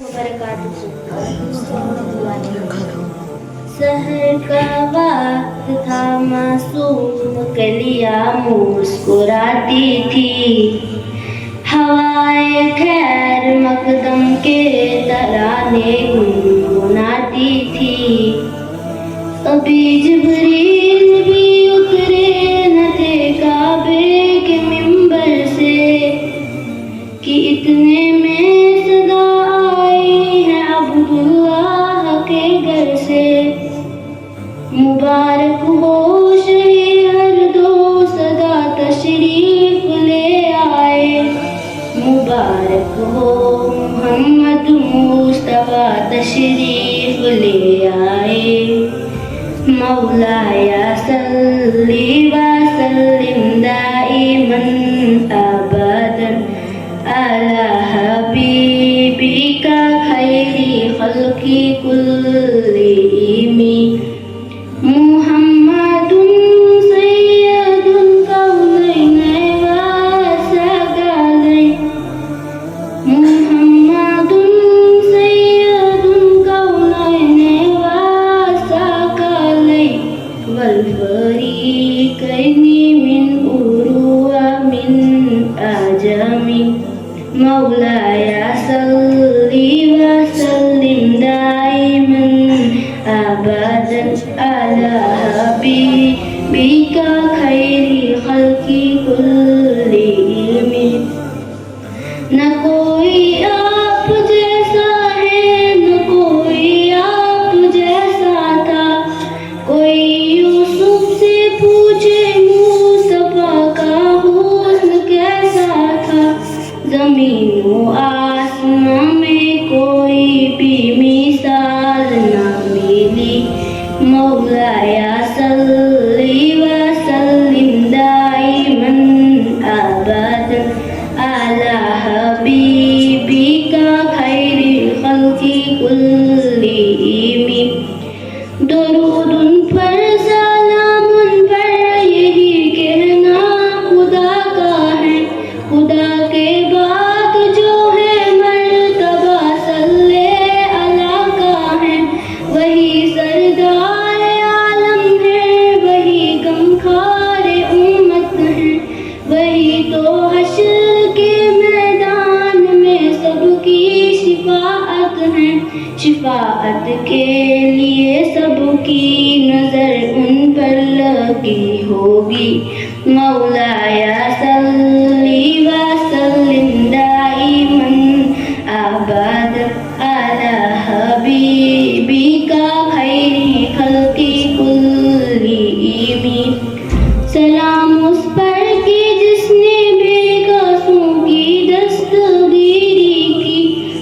सहर का वक्त था, मासूम कलियां मुस्कुराती थी, हवाए खैर मकदम के तराने गुनगुनाती थी। कभी जिब्रील भी उतरे न थे काबे के मिंबर से कि इतने में सदा आई है अब्दुल्लाह के घर से। मुबारक हो शही हर दो सदा तशरीफ ले आए, मुबारक हो मोहम्मद मुस्तफा तशरीफ ले आए। मौलाया सल्ली व सल्लिम दाइमन अबदन अला हबीबिका खैरी खल्की कुल्लिहिम मुहम्मदुन सय्यदुल कौनैन व सकलैन, मुहम्मदुन सय्यदुल कौनैन व सकलैन वल फरीकैन मिन उरुवा मिन अजमी। मौलाया सल्ली व सल्लिम दाइमन अबदन अला हबीबिका खैरी खल्की कुल्लिहिम। न कोई आप जैसा है न कोई आप जैसा था, कोई यूसुफ से पूछे मुस्तफा का हुस्न कैसा था। ज़मीन व आसमां में कोई भी मिसाल न मिली। मौलाया सल्ली व सल्लिम दाइमन अबदन अला हबीबिका खैरिल खल्की कुल्लिहिम। दरूद उन पर सलाम उन पर यही कहना खुदा का है, खुदा के बाद जो है मर्तबा सल्ले अला का है। वही सरदार आलम है, वही गमखार उम्मत है, वही तो हश्र के मैदान में सबकी शिफाअत है। शिफाअत के लिए सबकी नजर उन पर लगी होगी। मौलाया सल्ली व सल्लिम दाइमन अबदन अला हबीबिका खैरी खल्की कुल्लिहिम। सलाम उस पर कि जिसने बेकसों की दस्तगीरी की,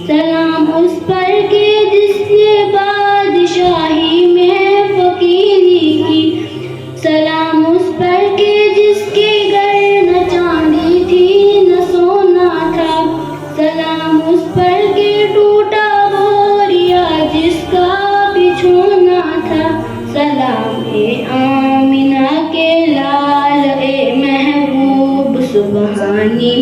सलाम उस पर कि जिसने बादशाही में फकीरी की, सलाम उस पर कि जिसके घर न चांदी थी न सोना था, सलाम उस पर कि टूटा बोरिया जिसका बिछोना था। सलाम ए आमिना के लाल ए महबूब सुबहानी,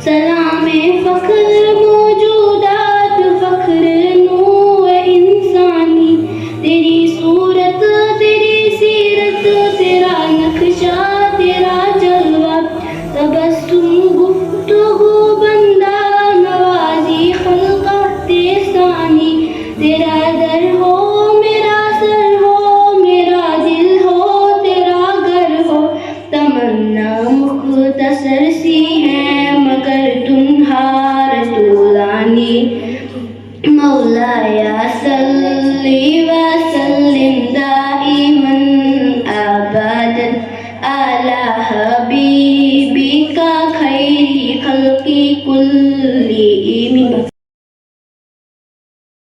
सलाम ए फख्र मौजूदात फख्र नूर इंसानी। तेरी सूरत तेरी सीरत तेरा नक्शा तेरा जलवा, तबस्सुम गुफ्तगू बंदा नवाजी खल्क़त सानी। तेरा दर हो मेरा सर हो, मेरा दिल हो तेरा घर हो। तमन्ना मुख्तसर सी है मगर तुम्हार तूलानी। मौलाया सल्ली व सल्लिम दाइमन अबदन अला हबीबिका खैरी खल्की कुल्लिहिम।